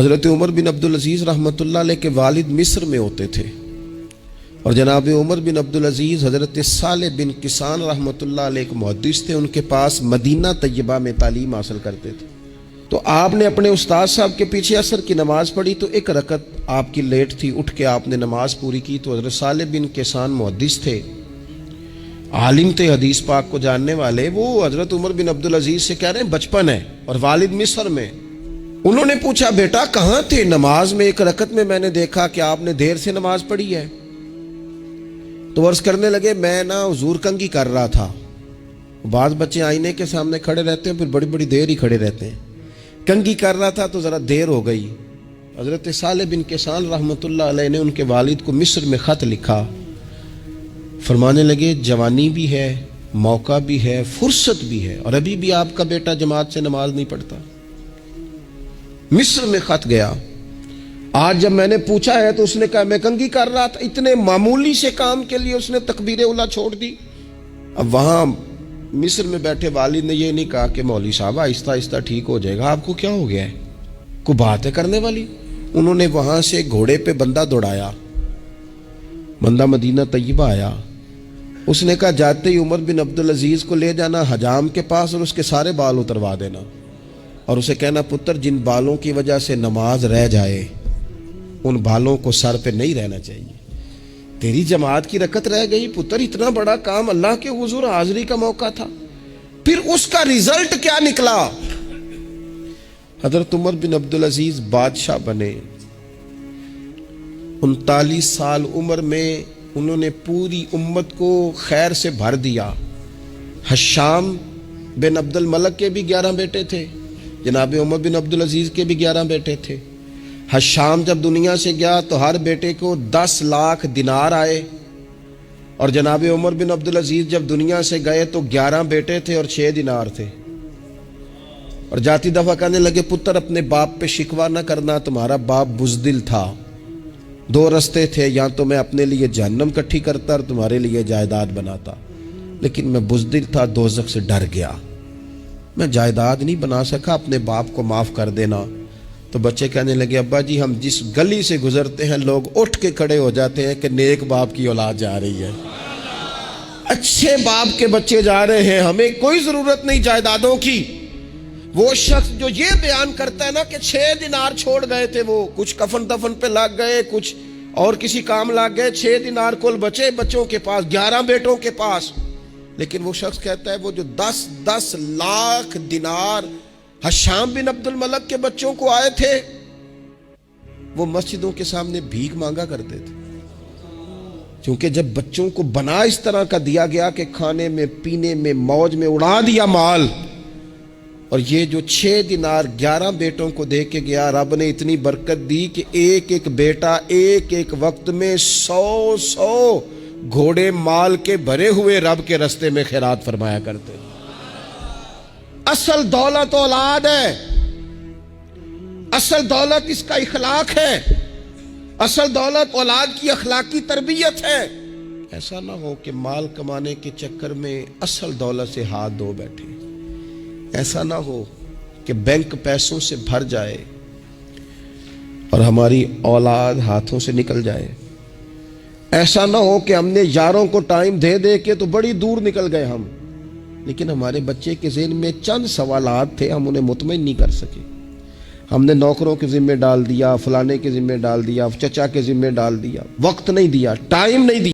حضرت عمر بن عبدالعزیز رحمۃ اللہ علیہ کے والد مصر میں ہوتے تھے، اور جناب عمر بن عبدالعزیز حضرت صالح بن کسان رحمۃ اللہ علیہ کے محدث تھے، ان کے پاس مدینہ طیبہ میں تعلیم حاصل کرتے تھے۔ تو آپ نے اپنے استاد صاحب کے پیچھے عصر کی نماز پڑھی، تو ایک رکعت آپ کی لیٹ تھی، اٹھ کے آپ نے نماز پوری کی۔ تو حضرت صالح بن کسان محدث تھے، عالم تھے، حدیث پاک کو جاننے والے، وہ حضرت عمر بن عبدالعزیز سے کہہ رہے ہیں بچپن ہے اور والد مصر میں۔ انہوں نے پوچھا بیٹا کہاں تھے نماز میں؟ ایک رکعت میں نے دیکھا کہ آپ نے دیر سے نماز پڑھی ہے۔ تو عرض کرنے لگے میں حضور کنگھی کر رہا تھا۔ بعض بچے آئینے کے سامنے کھڑے رہتے ہیں، پھر بڑی بڑی دیر ہی کھڑے رہتے ہیں۔ کنگھی کر رہا تھا تو ذرا دیر ہو گئی۔ حضرت صالح بن کسان رحمۃ اللہ علیہ نے ان کے والد کو مصر میں خط لکھا، فرمانے لگے جوانی بھی ہے، موقع بھی ہے، فرصت بھی ہے، اور ابھی بھی آپ کا بیٹا جماعت سے نماز نہیں پڑھتا۔ مصر میں خط گیا۔ آج جب میں نے پوچھا ہے تو اس نے کہا میں کنگھی کر رہا تھا۔ اتنے معمولی سے کام کے لیے اس نے تکبیر اولیٰ چھوڑ دی۔ اب وہاں مصر میں بیٹھے والد نے یہ نہیں کہا کہ مولوی صاحب آہستہ آہستہ ٹھیک ہو جائے گا، آپ کو کیا ہو گیا ہے، کوئی بات ہے کرنے والی؟ انہوں نے وہاں سے گھوڑے پہ بندہ دوڑایا، بندہ مدینہ طیبہ آیا۔ اس نے کہا جاتے ہی عمر بن عبدالعزیز کو لے جانا حجام کے پاس اور اس کے سارے بال اتروا دینا، اور اسے کہنا پتر جن بالوں کی وجہ سے نماز رہ جائے ان بالوں کو سر پہ نہیں رہنا چاہیے۔ تیری جماعت کی رکعت رہ گئی پتر، اتنا بڑا کام، اللہ کے حضور حاضری کا موقع تھا۔ پھر اس کا ریزلٹ کیا نکلا؟ حضرت عمر بن عبدالعزیز بادشاہ بنے۔ 39 سال عمر میں انہوں نے پوری امت کو خیر سے بھر دیا۔ حشام بن عبد الملک کے بھی 11 بیٹے تھے، جناب عمر بن عبدالعزیز کے بھی 11 بیٹے تھے۔ حشام جب دنیا سے گیا تو ہر بیٹے کو 10 لاکھ دینار آئے، اور جناب عمر بن عبدالعزیز جب دنیا سے گئے تو 11 بیٹے تھے اور 6 دینار تھے۔ اور جاتی دفعہ کہنے لگے پتر اپنے باپ پہ شکوہ نہ کرنا، تمہارا باپ بزدل تھا، 2 رستے تھے، یا تو میں اپنے لیے جہنم کٹھی کرتا اور تمہارے لیے جائیداد بناتا، لیکن میں بزدل تھا، دوزخ سے ڈر گیا، میں جائیداد نہیں بنا سکا، اپنے باپ کو معاف کر دینا۔ تو بچے کہنے لگے ابا جی ہم جس گلی سے گزرتے ہیں لوگ اٹھ کے کھڑے ہو جاتے ہیں کہ نیک باپ کی اولاد جا رہی ہے، اچھے باپ کے بچے جا رہے ہیں، ہمیں کوئی ضرورت نہیں جائیدادوں کی۔ وہ شخص جو یہ بیان کرتا ہے نا کہ 6 دینار چھوڑ گئے تھے، وہ کچھ کفن دفن پہ لگ گئے، کچھ اور کسی کام لگ گئے، 6 دینار کل بچے بچوں کے پاس، 11 بیٹوں کے پاس۔ لیکن وہ شخص کہتا ہے وہ جو 10 لاکھ دینار حشام بن عبد الملک کے بچوں کو آئے تھے، وہ مسجدوں کے سامنے بھیک مانگا کرتے تھے، کیونکہ جب بچوں کو بنا اس طرح کا دیا گیا کہ کھانے میں پینے میں موج میں اڑا دیا مال، اور یہ جو 6 دینار 11 بیٹوں کو دے کے گیا، رب نے اتنی برکت دی کہ ایک ایک بیٹا ایک ایک وقت میں 100 گھوڑے مال کے بھرے ہوئے رب کے رستے میں خیرات فرمایا کرتے۔ اصل دولت اولاد ہے، اصل دولت اس کا اخلاق ہے، اصل دولت اولاد کی اخلاقی تربیت ہے۔ ایسا نہ ہو کہ مال کمانے کے چکر میں اصل دولت سے ہاتھ دھو بیٹھے، ایسا نہ ہو کہ بینک پیسوں سے بھر جائے اور ہماری اولاد ہاتھوں سے نکل جائے، ایسا نہ ہو کہ ہم نے یاروں کو ٹائم دے دے کے تو بڑی دور نکل گئے ہم، لیکن ہمارے بچے کے ذہن میں چند سوالات تھے، ہم انہیں مطمئن نہیں کر سکے، ہم نے نوکروں کے ذمہ ڈال دیا، فلانے کے ذمہ ڈال دیا، چچا کے ذمہ ڈال دیا، وقت نہیں دیا، ٹائم نہیں دیا۔